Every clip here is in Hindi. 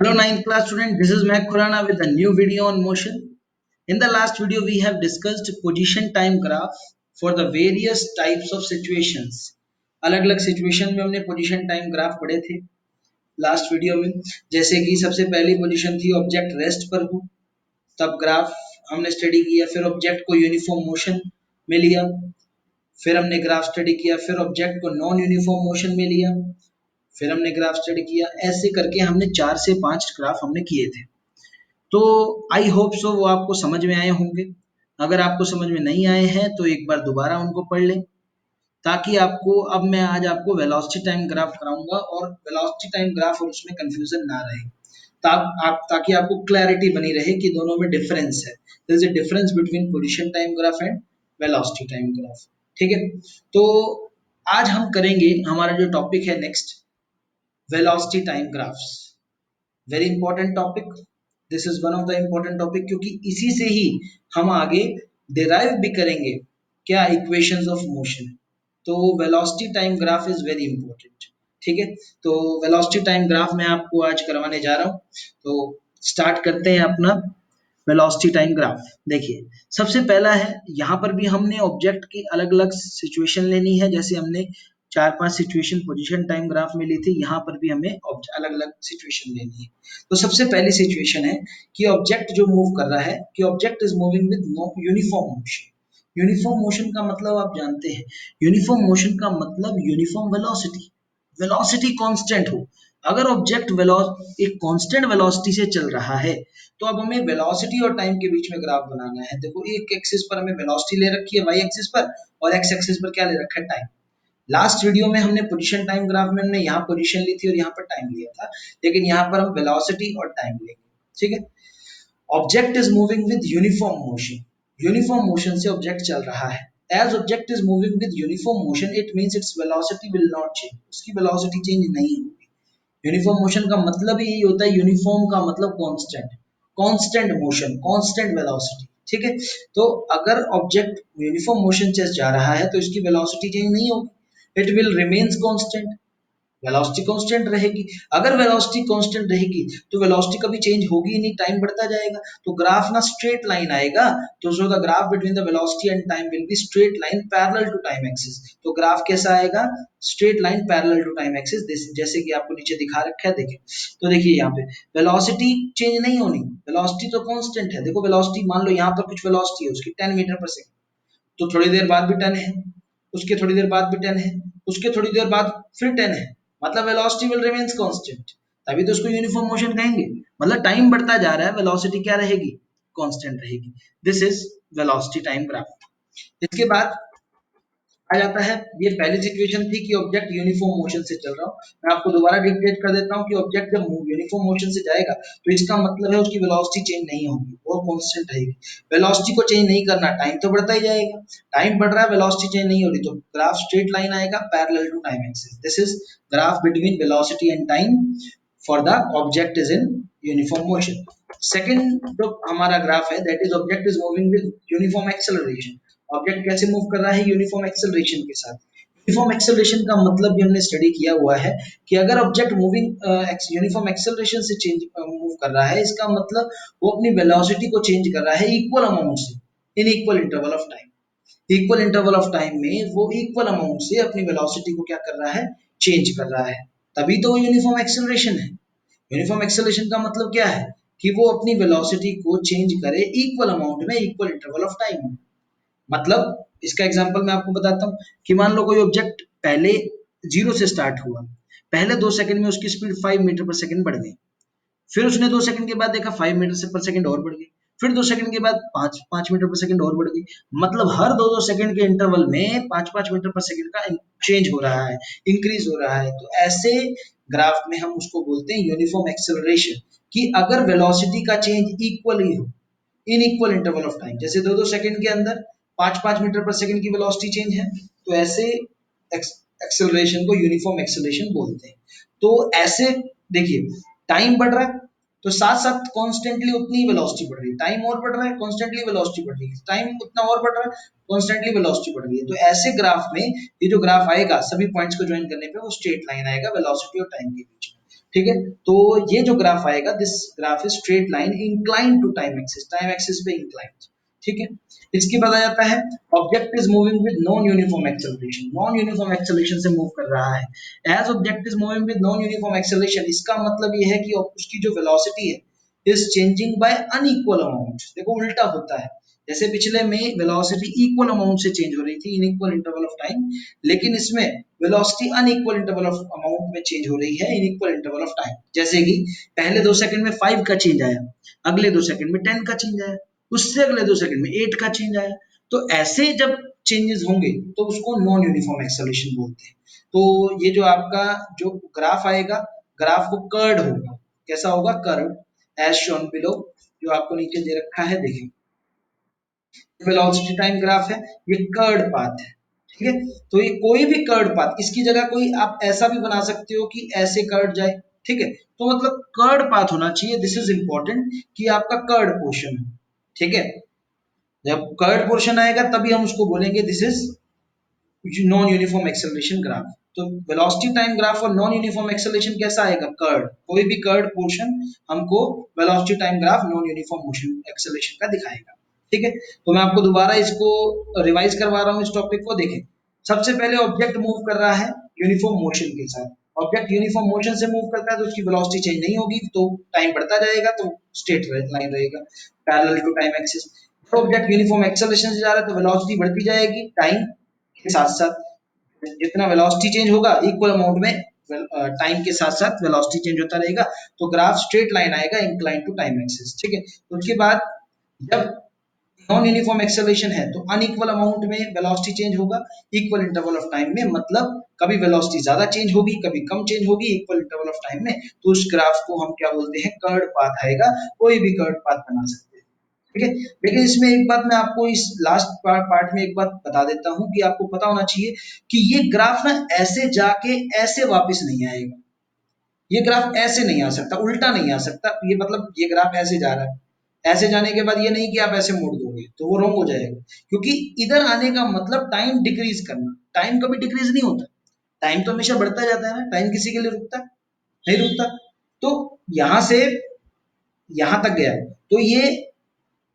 Hello ninth class student, this is Mac Khurana with a new video on motion. In the last video we have discussed position time graph for the various types of situations. अलग अलग सिचुएशन में हमने पोजीशन टाइम ग्राफ पढ़े थे लास्ट वीडियो में। जैसे कि सबसे पहली पोजीशन थी ऑब्जेक्ट रेस्ट पर हो, तब ग्राफ हमने स्टडी किया। फिर ऑब्जेक्ट को यूनिफॉर्म मोशन में लिया, फिर हमने ग्राफ स्टडी किया। फिर ऑब्जेक्ट को नॉन यूनिफॉर्म मोशन में लिया, फिर हमने ग्राफ स्टडी किया। ऐसे करके हमने 4 से 5 ग्राफ हमने किए थे। तो आई होप सो वो आपको समझ में आए होंगे। अगर आपको समझ में नहीं आए हैं तो एक बार दोबारा उनको पढ़ लें, ताकि आपको अब मैं आज आपको वेलोसिटी टाइम ग्राफ कराऊंगा और वेलोसिटी टाइम ग्राफ और उसमें कंफ्यूजन ना रहे। ताकि आपको क्लैरिटी बनी रहे कि दोनों में डिफरेंस है। There is a difference between position time graph and velocity time graph. ठीक है, तो आज हम करेंगे, हमारा जो टॉपिक है next, velocity time graphs. Very important topic, this is one of the important topic, क्योंकि इसी से ही हम आगे डिराइव भी करेंगे क्या, इक्वेशंस ऑफ मोशन। तो velocity time graph is very important. ठीक है, तो वेलोसिटी टाइम ग्राफ मैं आपको आज करवाने जा रहा हूँ। तो स्टार्ट करते हैं अपना वेलोसिटी टाइम ग्राफ। देखिए, सबसे पहला है, यहाँ पर भी हमने ऑब्जेक्ट की अलग अलग सिचुएशन लेनी है। जैसे हमने 4 5 सिचुएशन पोजीशन टाइम ग्राफ में ली थी, यहाँ पर भी हमें अलग अलग सिचुएशन लेनी है। तो सबसे पहली सिचुएशन है कि ऑब्जेक्ट जो मूव कर रहा है, कि object is moving with no uniform motion. Uniform motion का मतलब आप जानते हैं, यूनिफॉर्म मोशन का मतलब यूनिफॉर्म वेलोसिटी, वेलोसिटी कांस्टेंट हो। अगर ऑब्जेक्ट एक कांस्टेंट वेलोसिटी से चल रहा है, तो अब हमें वेलोसिटी और टाइम के बीच में ग्राफ बनाना है। देखो, एक एक्सिस पर हमें वेलोसिटी ले रखी है, वाई एक्सिस पर, और एक्स एक्सिस पर क्या ले रखा है, टाइम। लास्ट वीडियो में हमने पोजीशन टाइम ग्राफ में हमने यहाँ पोजीशन ली थी और यहाँ पर टाइम लिया था, लेकिन यहाँ पर हम वेलोसिटी और टाइम लेंगे। ठीक है, object is moving with uniform motion, uniform motion से ऑब्जेक्ट चल रहा है। As object is moving with uniform motion, it means its velocity will not change, उसकी वेलोसिटी चेंज नहीं होगी। यूनिफॉर्म मोशन का मतलब ही यही होता है, यूनिफॉर्म का मतलब constant, constant motion, constant velocity. ठीक है, तो अगर ऑब्जेक्ट यूनिफॉर्म मोशन से जा रहा है तो इसकी वेलोसिटी चेंज नहीं होगी, it will remains constant, velocity constant रहेगी। अगर वेलोसिटी कांस्टेंट रहेगी तो वेलोसिटी कभी चेंज होगी ही नहीं, टाइम बढ़ता जाएगा। तो ग्राफ ना स्ट्रेट लाइन आएगा। तो so the graph between the velocity and time will be straight line parallel to time axis. तो ग्राफ कैसा आएगा, straight line parallel to time axis, जैसे कि आपको नीचे दिखा रखा है। देखिए, तो देखिए यहाँ पे वेलोसिटी चेंज नहीं होनी, वेलोसिटी तो कांस्टेंट है। देखो वेलोसिटी, मान लो यहाँ पर कुछ वेलोसिटी है उसकी 10 मीटर पर सेकंड, तो थोड़ी देर बाद भी 10 है, उसके थोड़ी देर बाद भी 10 है, उसके थोड़ी देर बाद फिर 10 है, मतलब वेलोसिटी विल रिमेन्स कांस्टेंट। तभी तो उसको यूनिफॉर्म मोशन कहेंगे। मतलब टाइम बढ़ता जा रहा है, वेलोसिटी क्या रहेगी, कांस्टेंट रहेगी। This is velocity time graph. इसके बाद आ जाता है, ये पहली सिचुएशन थी कि ऑब्जेक्ट यूनिफॉर्म मोशन से चल रहा हूँ। मैं आपको दोबारा डिक्टेट कर देता हूँ कि ऑब्जेक्ट जब यूनिफॉर्म मोशन से जाएगा तो इसका मतलब है उसकी वेलोसिटी चेंज नहीं होगी, वो कांस्टेंट रहेगी। वेलोसिटी को चेंज नहीं करना, टाइम तो बढ़ता ही जाएगा। टाइम बढ़ रहा है, वेलोसिटी चेंज नहीं हो रही, तो ग्राफ स्ट्रेट लाइन आएगा parallel to time axis. This is graph between velocity and time for the object is in uniform motion. Second जो हमारा ग्राफ है, that is object is moving with uniform acceleration. Object कैसे मूव कर रहा है, यूनिफॉर्म एक्सेलरेशन के साथ। यूनिफॉर्म एक्सेलरेशन का मतलब भी हमने स्टडी किया हुआ है कि अगर ऑब्जेक्ट मूविंग यूनिफॉर्म एक्सेलरेशन से चेंज मूव कर रहा है, इसका मतलब वो अपनी वेलोसिटी को चेंज कर रहा है इक्वल अमाउंट से, in equal interval of time. Equal interval of time में वो इक्वल अमाउंट से अपनी वेलोसिटी को क्या कर रहा है, चेंज कर रहा है। तभी तो वो यूनिफॉर्म एक्सेलरेशन है। यूनिफॉर्म एक्सेलरेशन का मतलब क्या है, कि वो अपनी वेलोसिटी को चेंज करे इक्वल अमाउंट में, इक्वल इंटरवल ऑफ टाइम में। मतलब इसका एग्जांपल मैं आपको बताता हूँ कि मान लो कोई ऑब्जेक्ट पहले 0 से स्टार्ट हुआ, पहले 2 सेकंड में उसकी स्पीड 5 मीटर पर सेकंड बढ़ गई। फिर उसने 2 सेकंड के बाद देखा 5 मीटर से पर सेकंड और बढ़ गई। फिर 2 सेकंड के बाद 5 5 मीटर पर सेकंड और बढ़ गई। मतलब हर 2 2 सेकंड के इंटरवल में 5 5 मीटर पर सेकंड का चेंज हो रहा है, इंक्रीज हो रहा है। तो ऐसे ग्राफ में हम उसको बोलते हैं यूनिफॉर्म एक्सेलरेशन, कि अगर वेलोसिटी का चेंज इक्वली हो in equal interval of time, जैसे 2 2 सेकंड के अंदर 5 5 मीटर पर सेकंड की वेलोसिटी चेंज है, तो ऐसे एक्सेलरेशन को यूनिफॉर्म एक्सेलरेशन बोलते हैं। तो ऐसे देखिए, टाइम बढ़ रहा है तो साथ साथ कॉन्स्टेंटली उतनी वेलोसिटी बढ़ रही है, टाइम और बढ़ रहा है कॉन्स्टेंटली वेलोसिटी बढ़ रही है, टाइम उतना और बढ़ रहा है कॉन्स्टेंटली वेलोसिटी बढ़ रही है। तो ऐसे ग्राफ में ये जो ग्राफ आएगा, सभी पॉइंट्स को ज्वाइन करने पे वो स्ट्रेट लाइन आएगा वेलोसिटी और टाइम के बीच में। ठीक है। तो ये जो ग्राफ आएगा, this graph is straight line incline to time axis पे इंक्लाइन। ठीक है। इसकी बताया जाता है object is moving with non uniform acceleration, non uniform acceleration से मूव कर रहा है। As object is moving with non uniform acceleration, इसका मतलब ये है कि उसकी जो वेलोसिटी है is changing by unequal amount. देखो उल्टा होता है, जैसे पिछले में वेलोसिटी इक्वल अमाउंट से चेंज हो रही थी in equal interval of time, लेकिन इसमें velocity unequal interval of amount में चेंज हो रही है in equal interval of time. जैसे कि पहले 2 सेकंड में 5 का चेंज आया, अगले 2 सेकंड में 10 का चेंज आया, उससे अगले 2 सेकंड में 8 का चेंज आया। तो ऐसे जब चेंजेस होंगे तो उसको नॉन यूनिफॉर्म एक्सेलरेशन बोलते हैं। तो ये जो आपका जो ग्राफ आएगा, ग्राफ को कर्ड होगा। कैसा होगा? कर्व एज शोन बिलो, जो आपको नीचे दे रखा है देखिए। वेलोसिटी टाइम ग्राफ है, ये कर्ड पाथ है। ठीक है। तो ये कोई भी कर्ड पाथ, इसकी जगह कोई आप ऐसा भी बना सकते हो कि ऐसे कर्ड जाए। ठीक है। तो मतलब कर्ड पाथ होना चाहिए, दिस इज इंपॉर्टेंट कि आपका कर्ड पोर्शन हो। ठीक है। जब कर्ड पोर्शन आएगा तभी हम उसको बोलेंगे this is non uniform acceleration graph. तो वेलोसिटी टाइम ग्राफ और नॉन यूनिफॉर्म एक्सेलरेशन कैसा आएगा? कर्ड, कोई भी कर्ड पोर्शन हमको velocity time graph non uniform motion acceleration का दिखाएगा। ठीक है। तो मैं आपको दोबारा इसको रिवाइज करवा रहा हूँ, इस टॉपिक को देखें। सबसे पहले ऑब्जेक्ट मूव कर रहा है यूनिफॉर्म मोशन के साथ। ऑब्जेक्ट यूनिफॉर्म मोशन से मूव करता है तो उसकी वेलोसिटी चेंज नहीं होगी, तो टाइम बढ़ता जाएगा, तो स्ट्रेट लाइन रहेगा parallel to time axis. Object uniform acceleration से जा रहा है तो वेलोसिटी बढ़ती जाएगी टाइम के साथ साथ। जितना वेलोसिटी चेंज होगा इक्वल अमाउंट में टाइम के साथ साथ वेलोसिटी चेंज होता रहेगा, तो ग्राफ स्ट्रेट लाइन आएगा इंक्लाइन टू टाइम एक्सिस। ठीक है। उसके बाद जब नॉन यूनिफॉर्म एक्सेलरेशन है तो अनइक्वल अमाउंट में वेलोसिटी चेंज होगा इक्वल इंटरवल ऑफ टाइम में, मतलब कभी वेलोसिटी ज्यादा चेंज होगी कभी कम चेंज होगी इक्वल इंटरवल ऑफ टाइम में। तो उस ग्राफ को हम क्या बोलते हैं? कर्ड पाथ आएगा। कोई भी कर्ड पाथ बना सकते हैं। ठीक है। लेकिन इसमें एक बात मैं आपको इस लास्ट पार्ट में एक बात बता देता हूं कि आपको पता होना चाहिए कि ये ग्राफ ना ऐसे जाके ऐसे वापस नहीं आएगा। ये ग्राफ ऐसे नहीं आ सकता, उल्टा नहीं आ सकता। ये मतलब ये ग्राफ ऐसे जा रहा है, ऐसे जाने के बाद ये नहीं कि आप ऐसे मोड़ दोगे तो वो रॉन्ग हो जाएगा, क्योंकि इधर आने का मतलब टाइम डिक्रीज करना। टाइम कभी डिक्रीज नहीं होता, टाइम तो हमेशा बढ़ता जाता है ना, टाइम किसी के लिए रुकता है? नहीं रुकता। तो यहां से यहां तक गया, तो ये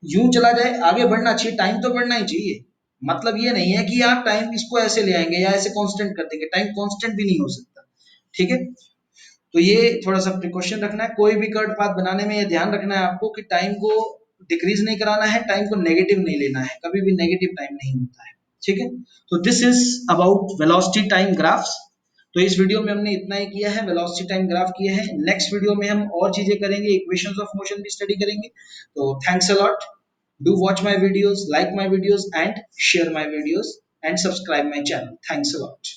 यूं चला जाए, आगे बढ़ना चाहिए, टाइम तो बढ़ना ही चाहिए। मतलब ये नहीं है कि आप टाइम इसको ऐसे ले आएंगे या ऐसे कांस्टेंट कर देंगे, टाइम कांस्टेंट भी नहीं हो सकता। ठीक है। तो ये थोड़ा सा प्रिकॉशन रखना है, कोई भी कर्व पाथ बनाने में ये ध्यान रखना है आपको कि टाइम को डिक्रीज नहीं कराना है, टाइम को नेगेटिव नहीं लेना है, कभी भी नेगेटिव टाइम नहीं होता है। ठीक है। तो this is about velocity time graphs. तो इस वीडियो में हमने इतना ही किया है, वेलोसिटी टाइम ग्राफ किए हैं। नेक्स्ट वीडियो में हम और चीजें करेंगे, इक्वेशंस ऑफ मोशन भी स्टडी करेंगे। तो thanks a lot, do watch my videos, like my videos, and share my videos, and subscribe my channel. Thanks a lot.